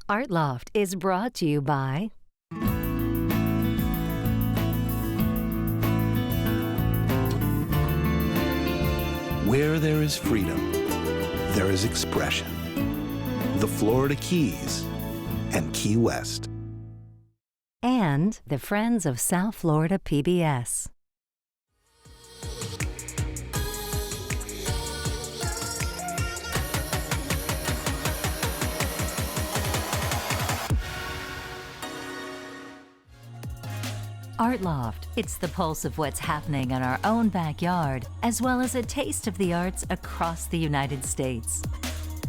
Art Loft is brought to you by Where there is freedom, there is expression. The Florida Keys and Key West. and the Friends of South Florida PBS. Art Loft. It's the pulse of what's happening in our own backyard, as well as a taste of the arts across the United States.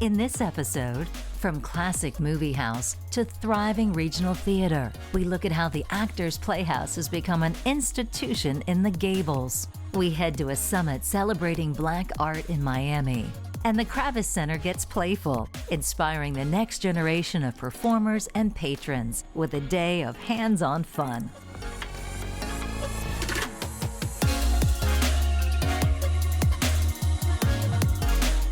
In this episode, from classic movie house to thriving regional theater, we look at how the Actors Playhouse has become an institution in the Gables. We head to a summit celebrating Black art in Miami. And the Kravis Center gets playful, inspiring the next generation of performers and patrons with a day of hands-on fun.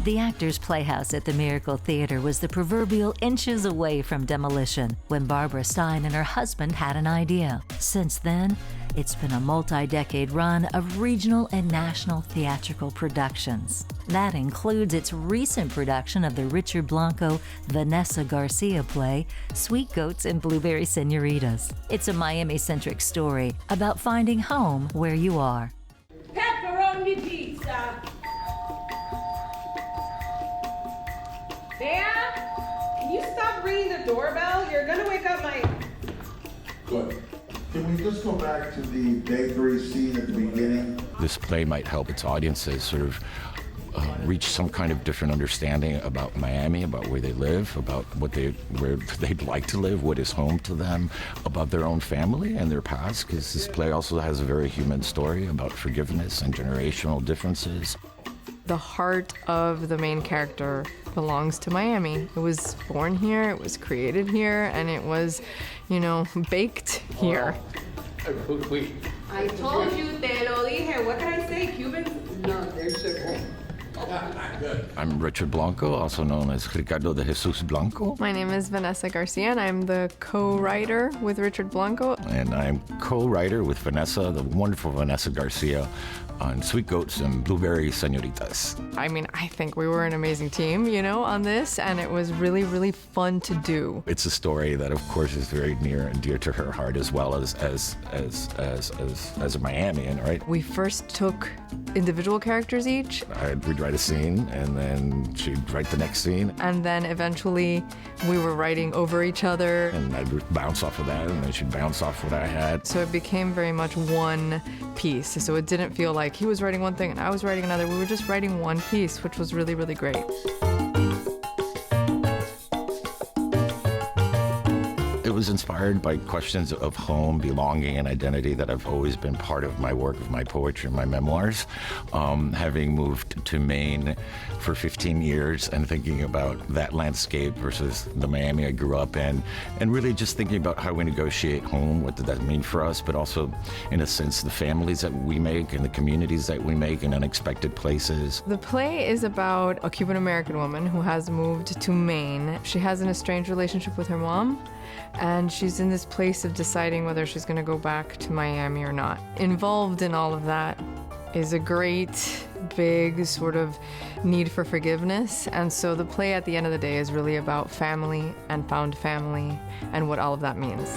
The Actors Playhouse at the Miracle Theater was the proverbial inches away from demolition when Barbara Stein and her husband had an idea. Since then, it's been a multi-decade run of regional and national theatrical productions. That includes its recent production of the Richard Blanco, Vanessa Garcia play, Sweet Goats and Blueberry Senoritas. It's a Miami-centric story about finding home where you are. Pepperoni pizza. Sam, can you stop ringing the doorbell? You're gonna wake up my... Good. Can we just go back to the bakery scene at the beginning? This play might help its audiences sort of reach some kind of different understanding about Miami, about where they live, about where they'd like to live, what is home to them, about their own family and their past, because this play also has a very human story about forgiveness and generational differences. The heart of the main character belongs to Miami. It was born here, it was created here, and it was, baked here. Wait. I told you, te lo dije. What can I say? Cubans? No, they're sugar. I'm Richard Blanco, also known as Ricardo de Jesus Blanco. My name is Vanessa Garcia, and I'm the co-writer with Richard Blanco. And I'm co-writer with Vanessa, the wonderful Vanessa Garcia, on Sweet Goats and Blueberry Senoritas. I think we were an amazing team, on this, and it was really, really fun to do. It's a story that, of course, is very near and dear to her heart, as well as a Miamian, right? We first took individual characters each. We'd write a scene, and then she'd write the next scene. And then eventually we were writing over each other. And I'd bounce off of that, and then she'd bounce off what I had. So it became very much one piece. So it didn't feel like he was writing one thing and I was writing another. We were just writing one piece, which was really, really great. It was inspired by questions of home, belonging, and identity that have always been part of my work, of my poetry, and my memoirs. Having moved to Maine for 15 years and thinking about that landscape versus the Miami I grew up in, and really just thinking about how we negotiate home, what did that mean for us, but also, in a sense, the families that we make and the communities that we make in unexpected places. The play is about a Cuban-American woman who has moved to Maine. She has an estranged relationship with her mom, and she's in this place of deciding whether she's going to go back to Miami or not. Involved in all of that is a great, big sort of need for forgiveness. And so the play at the end of the day is really about family and found family and what all of that means.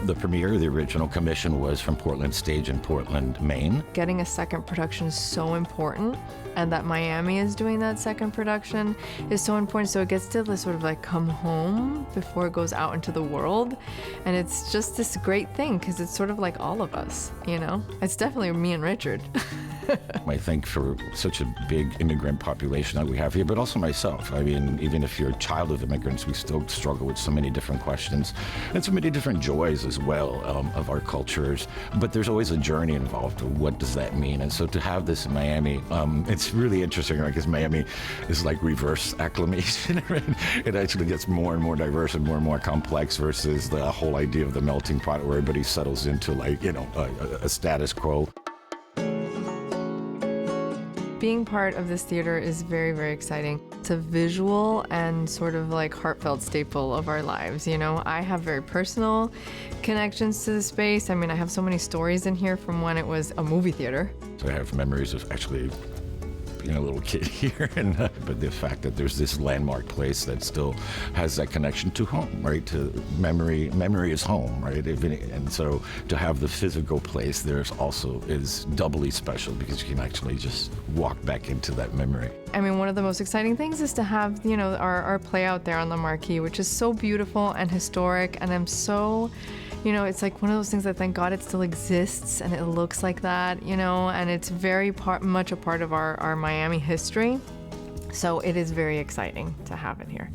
The premiere, the original commission, was from Portland Stage in Portland, Maine. Getting a second production is so important, and that Miami is doing that second production is so important. So it gets to sort of come home before it goes out into the world. And it's just this great thing because it's sort of like all of us, It's definitely me and Richard. I think for such a big immigrant population that we have here, but also myself. Even if you're a child of immigrants, we still struggle with so many different questions and so many different joys as well of our cultures. But there's always a journey involved. What does that mean? And so to have this in Miami, it's really interesting, right? Because Miami is like reverse acclimation. It actually gets more and more diverse and more complex versus the whole idea of the melting pot where everybody settles into a status quo. Being part of this theater is very, very exciting. It's a visual and sort of like heartfelt staple of our lives, you know? I have very personal connections to the space. I mean, I have so many stories in here from when it was a movie theater. So I have memories of actually being a little kid here, and but the fact that there's this landmark place that still has that connection to home, right? To memory. Memory is home, right? And so to have the physical place there's also is doubly special because you can actually just walk back into that memory. I mean, one of the most exciting things is to have, you know, our play out there on the marquee, which is so beautiful and historic, and I'm so, you know, it's like one of those things that thank God it still exists and it looks like that, you know, and it's very much a part of our Miami history. So it is very exciting to have it here.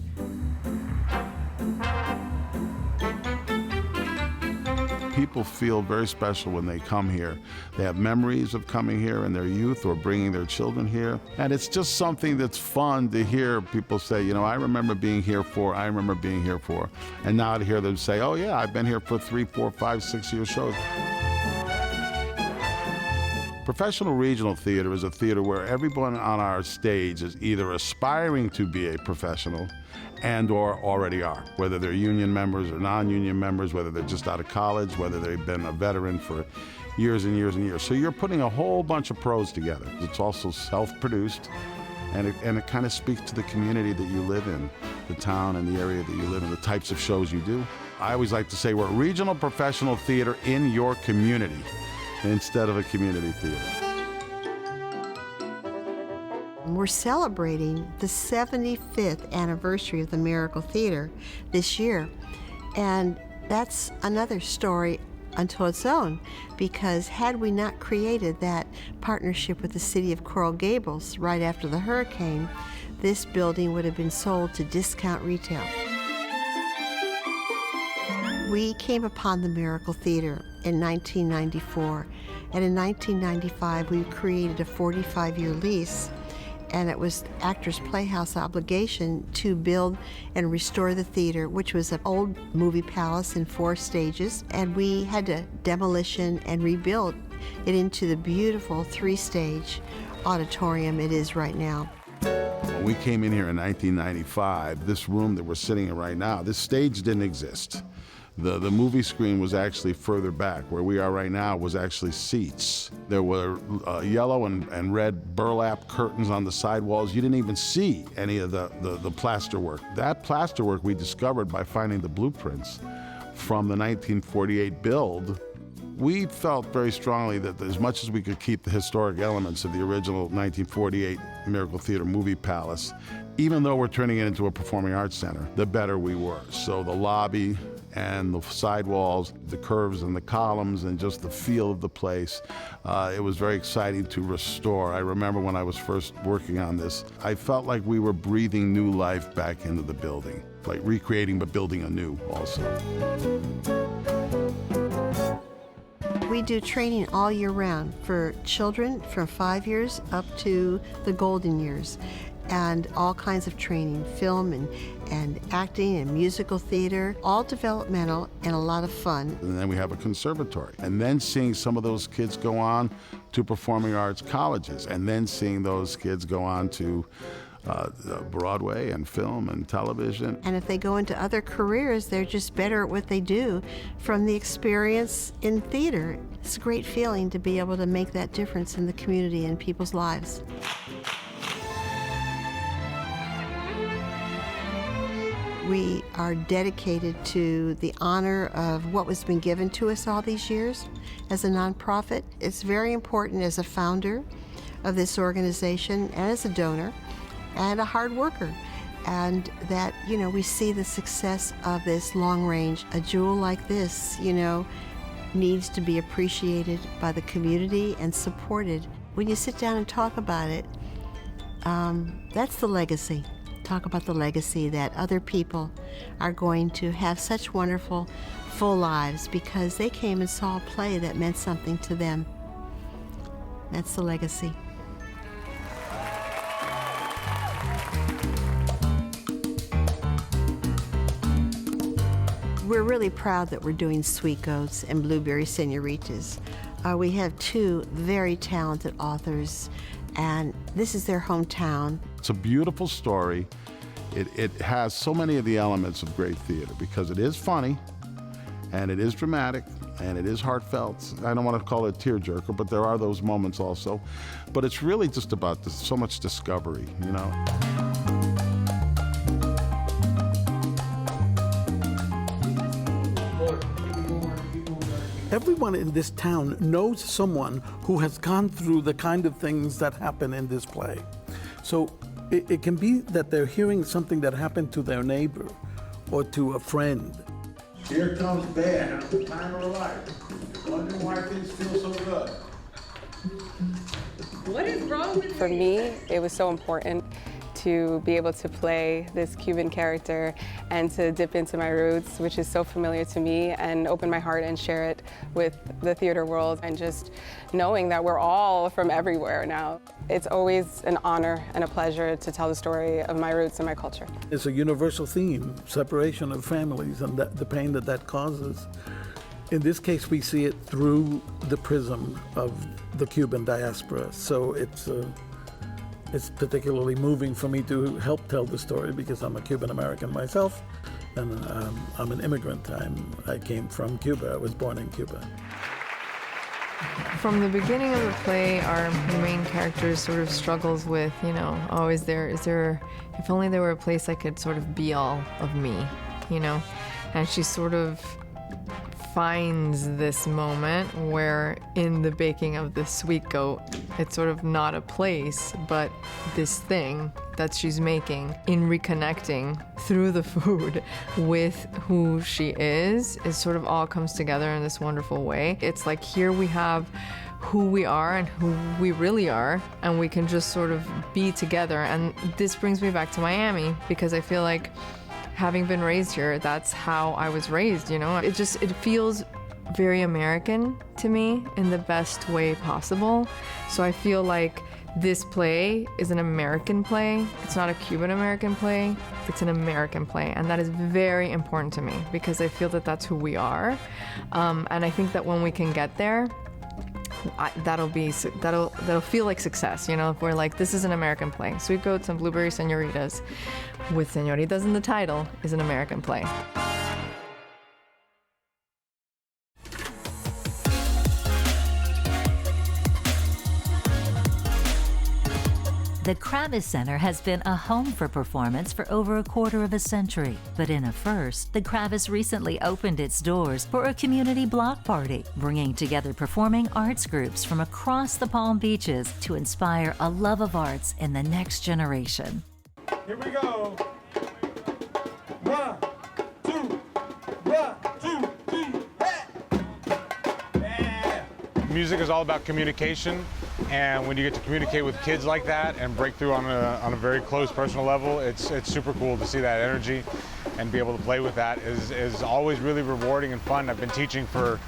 People feel very special when they come here. They have memories of coming here in their youth or bringing their children here. And it's just something that's fun to hear people say, you know, I remember being here for. And now to hear them say, oh yeah, I've been here for 3, 4, 5, 6 year shows. Professional regional theater is a theater where everyone on our stage is either aspiring to be a professional and or already are, whether they're union members or non-union members, whether they're just out of college, whether they've been a veteran for years and years and years. So you're putting a whole bunch of pros together. It's also self-produced, and it kind of speaks to the community that you live in, the town and the area that you live in, the types of shows you do. I always like to say we're regional professional theater in your community instead of a community theater. We're celebrating the 75th anniversary of the Miracle Theater this year, and that's another story unto its own, because had we not created that partnership with the city of Coral Gables right after the hurricane, this building would have been sold to discount retail. We came upon the Miracle Theater in 1994, and in 1995 we created a 45-year lease, and it was Actors Playhouse obligation to build and restore the theater, which was an old movie palace in 4 stages, and we had to demolition and rebuild it into the beautiful 3-stage auditorium it is right now. When we came in here in 1995, this room that we're sitting in right now, this stage didn't exist. The movie screen was actually further back. Where we are right now was actually seats. There were yellow and red burlap curtains on the side walls. You didn't even see any of the plaster work. That plaster work we discovered by finding the blueprints from the 1948 build. We felt very strongly that as much as we could keep the historic elements of the original 1948 Miracle Theater movie palace, even though we're turning it into a performing arts center, the better we were. So the lobby and the sidewalls, the curves and the columns, and just the feel of the place, it was very exciting to restore. I remember when I was first working on this, I felt like we were breathing new life back into the building, like recreating but building anew also. We do training all year round for children from 5 years up to the golden years, and all kinds of training, film and acting and musical theater, all developmental and a lot of fun. And then we have a conservatory. And then seeing some of those kids go on to performing arts colleges, and then seeing those kids go on to Broadway and film and television. And if they go into other careers, they're just better at what they do from the experience in theater. It's a great feeling to be able to make that difference in the community and people's lives. We are dedicated to the honor of what has been given to us all these years as a nonprofit. It's very important as a founder of this organization and as a donor and a hard worker, and that, you know, we see the success of this long range. A jewel like this, you know, needs to be appreciated by the community and supported. When you sit down and talk about it, that's the legacy. Talk about the legacy that other people are going to have such wonderful, full lives because they came and saw a play that meant something to them. That's the legacy. We're really proud that we're doing Sweet Goats and Blueberry Senoritas. We have 2 very talented authors and this is their hometown. It's a beautiful story. It has so many of the elements of great theater because it is funny, and it is dramatic, and it is heartfelt. I don't want to call it a tearjerker, but there are those moments also. But it's really just about so much discovery, you know. Everyone in this town knows someone who has gone through the kind of things that happen in this play. So it can be that they're hearing something that happened to their neighbor or to a friend. Here comes Bear, the time of her life. Wondering why things feel so good. What is wrong with For me, it was so important to be able to play this Cuban character and to dip into my roots, which is so familiar to me, and open my heart and share it with the theater world, and just knowing that we're all from everywhere now. It's always an honor and a pleasure to tell the story of my roots and my culture. It's a universal theme, separation of families and the pain that causes. In this case, we see it through the prism of the Cuban diaspora, so it's particularly moving for me to help tell the story because I'm a Cuban American myself, and I'm an immigrant. I came from Cuba. I was born in Cuba. From the beginning of the play, our main character sort of struggles with, oh, is there, if only there were a place I could sort of be all of me, and she sort of finds this moment where in the baking of the sweet goat, it's sort of not a place, but this thing that she's making in reconnecting through the food with who she is, it sort of all comes together in this wonderful way. It's like here we have who we are and who we really are, and we can just sort of be together. And this brings me back to Miami because I feel like having been raised here, that's how I was raised, It feels very American to me in the best way possible. So I feel like this play is an American play. It's not a Cuban American play, it's an American play. And that is very important to me because I feel that that's who we are. And I think that when we can get there, that'll feel like success, if we're like, this is an American play. Sweet Goats and Blueberry Senoritas, with senoritas in the title, is an American play. The Kravis Center has been a home for performance for over a quarter of a century. But in a first, the Kravis recently opened its doors for a community block party, bringing together performing arts groups from across the Palm Beaches to inspire a love of arts in the next generation. Here we go. 1, 2, 3, hey! Yeah. Music is all about communication. And when you get to communicate with kids like that and break through on a very close personal level, it's super cool to see that energy and be able to play with that is always really rewarding and fun. I've been teaching for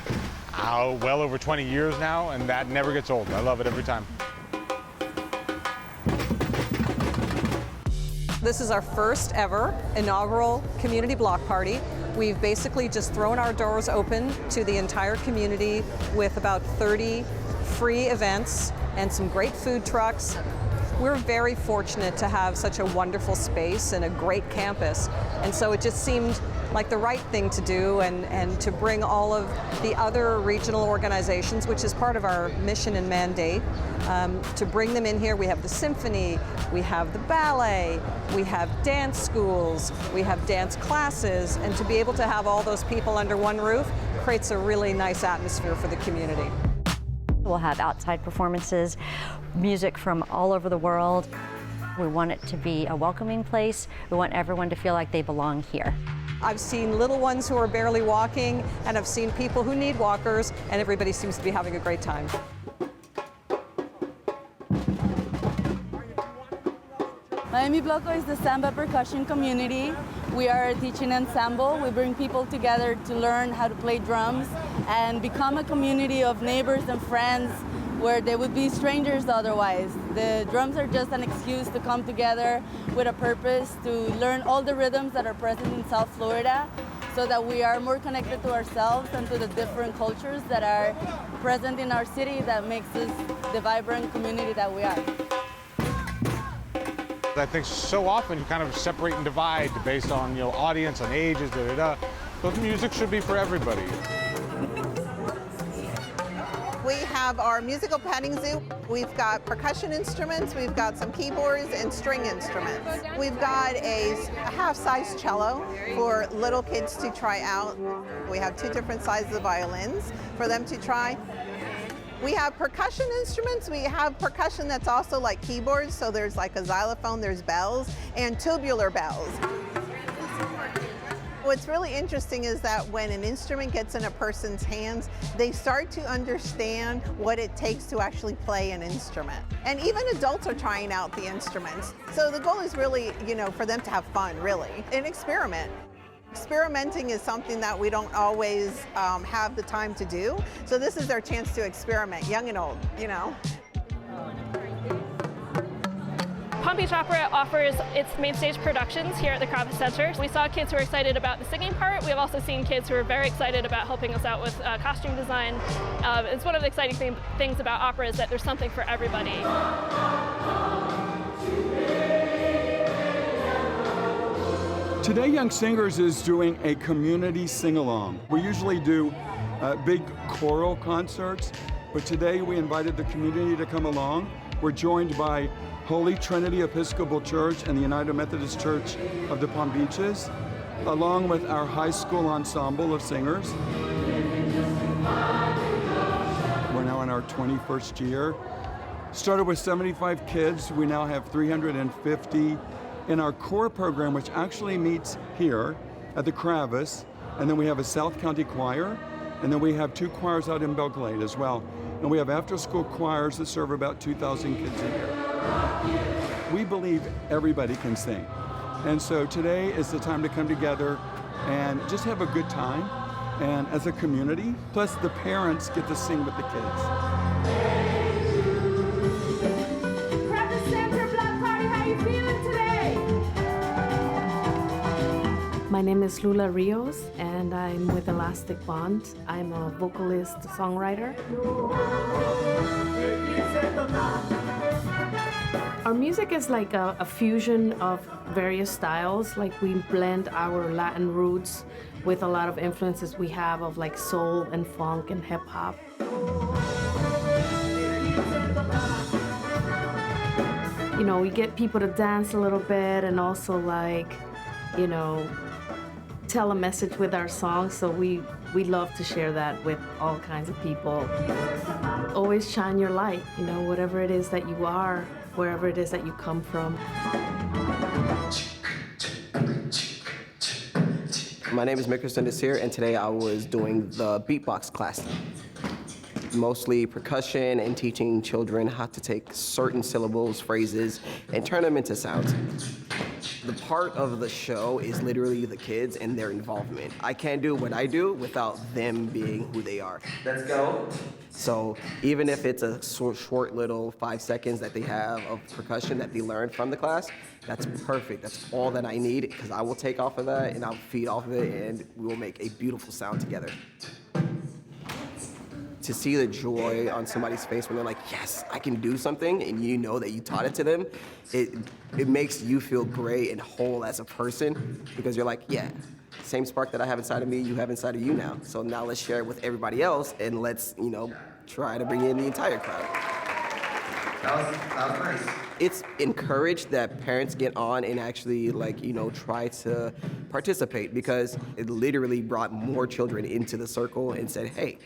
well over 20 years now, and that never gets old. I love it every time. This is our first ever inaugural community block party. We've basically just thrown our doors open to the entire community with about 30 free events and some great food trucks. We're very fortunate to have such a wonderful space and a great campus, and so it just seemed like the right thing to do, and to bring all of the other regional organizations, which is part of our mission and mandate, to bring them in here. We have the symphony, we have the ballet, we have dance schools, we have dance classes, and to be able to have all those people under one roof creates a really nice atmosphere for the community. We'll have outside performances, music from all over the world. We want it to be a welcoming place. We want everyone to feel like they belong here. I've seen little ones who are barely walking, and I've seen people who need walkers, and everybody seems to be having a great time. Miami Bloco is the samba percussion community. We are a teaching ensemble. We bring people together to learn how to play drums and become a community of neighbors and friends where they would be strangers otherwise. The drums are just an excuse to come together with a purpose to learn all the rhythms that are present in South Florida so that we are more connected to ourselves and to the different cultures that are present in our city that makes us the vibrant community that we are. I think so often you kind of separate and divide based on, you know, audience, on ages, But music should be for everybody. We have our musical petting zoo. We've got percussion instruments, we've got some keyboards and string instruments. We've got a half-size cello for little kids to try out. We have 2 different sizes of violins for them to try. We have percussion instruments. We have percussion that's also like keyboards, so there's like a xylophone, there's bells, and tubular bells. What's really interesting is that when an instrument gets in a person's hands, they start to understand what it takes to actually play an instrument. And even adults are trying out the instruments. So the goal is really, you know, for them to have fun, really, and experiment. Experimenting is something that we don't always have the time to do. So this is their chance to experiment, young and old, you know. Palm Beach Opera offers its main stage productions here at the Kravitz Center. We saw kids who were excited about the singing part. We have also seen kids who are very excited about helping us out with costume design. It's one of the exciting things about opera is that there's something for everybody. Today Young Singers is doing a community sing-along. We usually do big choral concerts, but today we invited the community to come along. We're joined by Holy Trinity Episcopal Church and the United Methodist Church of the Palm Beaches, along with our high school ensemble of singers. We're now in our 21st year. Started with 75 kids, we now have 350 in our core program, which actually meets here at the Kravitz, and then we have a South County choir, and then we have 2 choirs out in Belle Glade as well. And we have after-school choirs that serve about 2,000 kids a year. We believe everybody can sing. And so today is the time to come together and just have a good time, and as a community, plus the parents get to sing with the kids. Kravitz Center Block Party, how you feeling today? My name is Lula Rios, and I'm with Elastic Bond. I'm a vocalist, songwriter. Our music is like a fusion of various styles. Like we blend our Latin roots with a lot of influences we have of like soul and funk and hip hop. You know, we get people to dance a little bit and also like, you know, tell a message with our songs, so we love to share that with all kinds of people. Always shine your light, you know, whatever it is that you are, wherever it is that you come from. My name is Mickelson Desir, and today I was doing the beatbox class. Mostly percussion and teaching children how to take certain syllables, phrases, and turn them into sounds. The part of the show is literally the kids and their involvement. I can't do what I do without them being who they are. Let's go. So even if it's a short little 5 seconds that they have of percussion that they learned from the class, that's perfect. That's all that I need, because I will take off of that and I'll feed off of it, and we will make a beautiful sound together. To see the joy on somebody's face when they're like, yes, I can do something, and you know that you taught it to them, it makes you feel great and whole as a person, because you're like, yeah, same spark that I have inside of me, you have inside of you now. So now let's share it with everybody else, and let's, you know, try to bring in the entire crowd. That was nice. It's encouraged that parents get on and actually, like, you know, try to participate, because it literally brought more children into the circle and said, hey,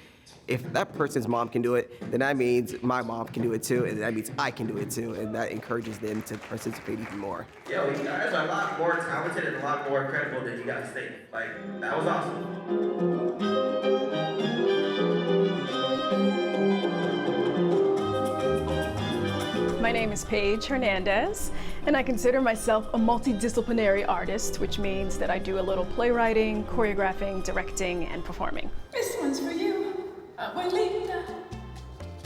if that person's mom can do it, then that means my mom can do it too, and that means I can do it too, and that encourages them to participate even more. Yo, you guys are a lot more talented and a lot more credible than you guys think. Like, that was awesome. My name is Paige Hernandez, and I consider myself a multidisciplinary artist, which means that I do a little playwriting, choreographing, directing, and performing. This one's for you. Abuelita.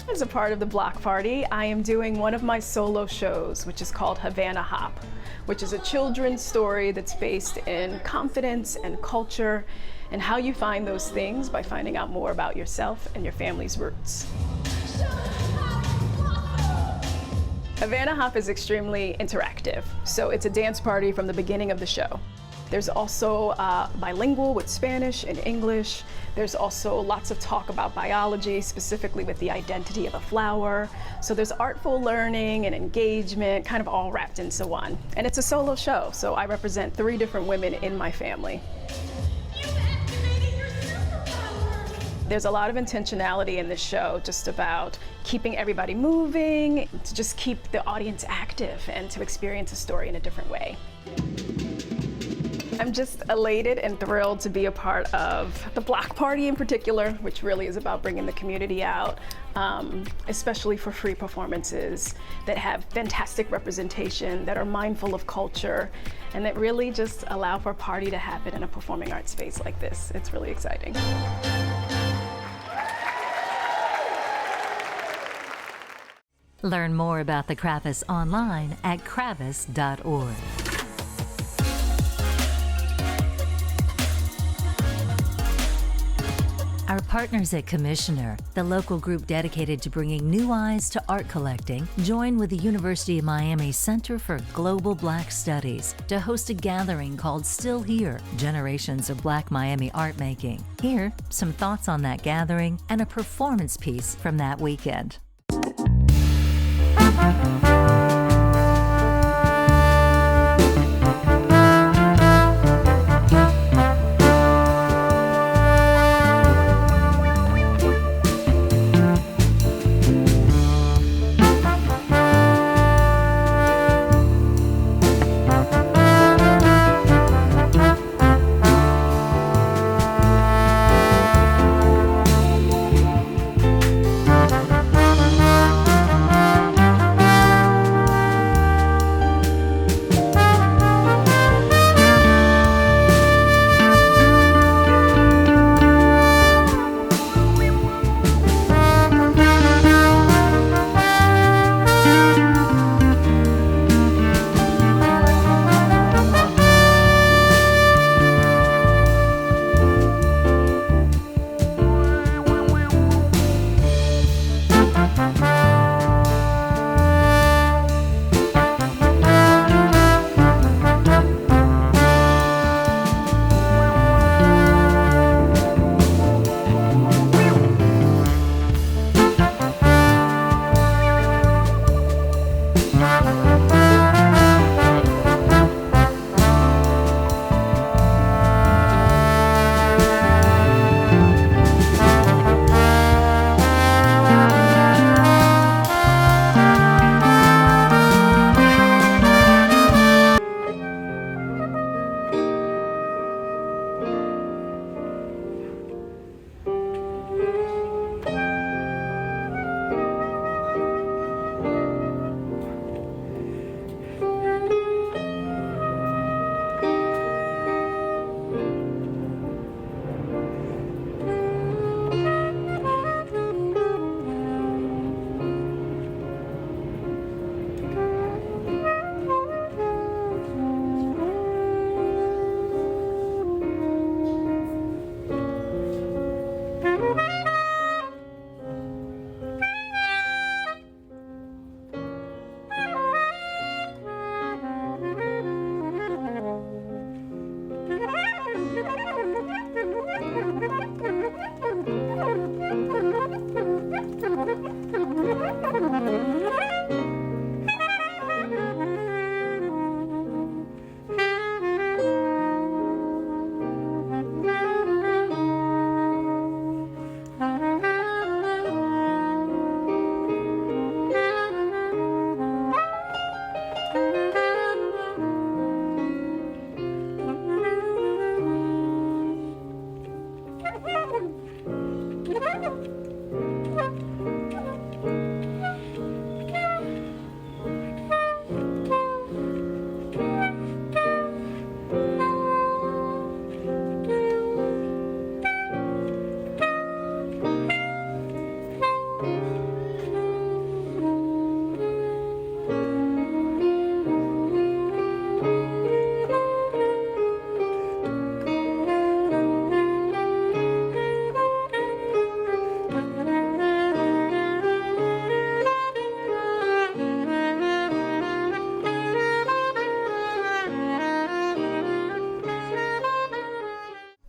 As a part of the Block Party, I am doing one of my solo shows, which is called Havana Hop, which is a children's story that's based in confidence and culture, and how you find those things by finding out more about yourself and your family's roots. Havana Hop is extremely interactive, so it's a dance party from the beginning of the show. There's also bilingual with Spanish and English. There's also lots of talk about biology, specifically with the identity of a flower. So there's artful learning and engagement, kind of all wrapped into one. And it's a solo show, so I represent 3 different women in my family. There's a lot of intentionality in this show, just about keeping everybody moving, to just keep the audience active and to experience a story in a different way. I'm just elated and thrilled to be a part of the Block Party in particular, which really is about bringing the community out, especially for free performances that have fantastic representation, that are mindful of culture, and that really just allow for a party to happen in a performing arts space like this. It's really exciting. Learn more about the Kravis online at kravis.org. Our partners at Commissioner, the local group dedicated to bringing new eyes to art collecting, join with the University of Miami Center for Global Black Studies to host a gathering called Still Here, Generations of Black Miami Art Making. Here, some thoughts on that gathering and a performance piece from that weekend.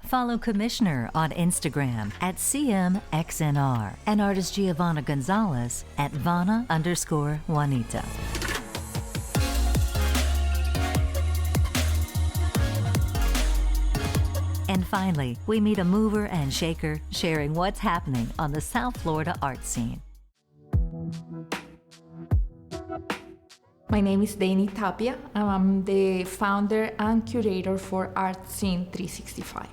Follow Commissioner on Instagram at CMXNR and artist Giovanna Gonzalez at Vanna_Juanita. And finally, we meet a mover and shaker sharing what's happening on the South Florida art scene. My name is Dani Tapia. I'm the founder and curator for Art Scene 365.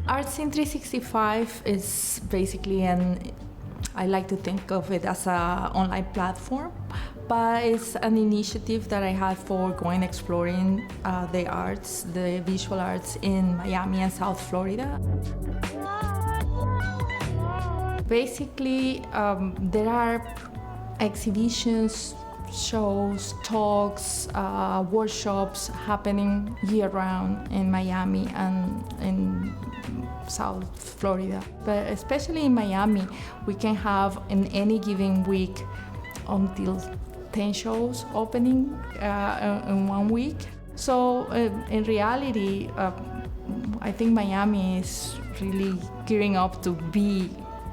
Art Scene 365 is basically I like to think of it as an online platform, but it's an initiative that I had for going exploring the arts, the visual arts in Miami and South Florida. Basically, there are exhibitions, shows, talks, workshops happening year-round in Miami and in South Florida. But especially in Miami, we can have in any given week until 10 shows opening in 1 week. So in reality, I think Miami is really gearing up to be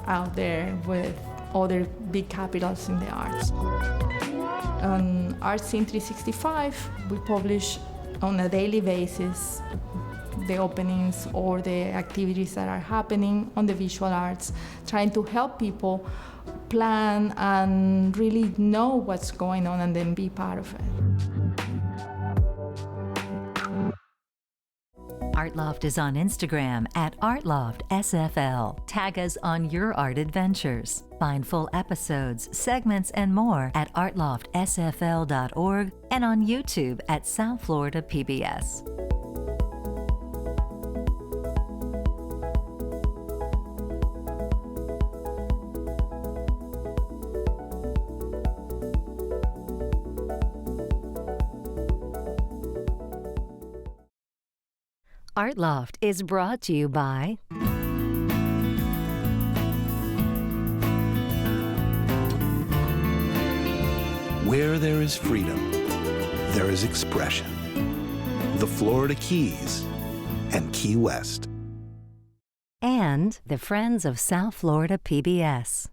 out there with other big capitals in the arts. On Art Scene 365, we publish on a daily basis the openings or the activities that are happening on the visual arts, trying to help people plan and really know what's going on and then be part of it. Art Loft is on Instagram at ArtLoftSFL. Tag us on your art adventures. Find full episodes, segments, and more at artloftsfl.org and on YouTube at South Florida PBS. Art Loft is brought to you by Where there is freedom, there is expression. The Florida Keys and Key West. and the Friends of South Florida PBS.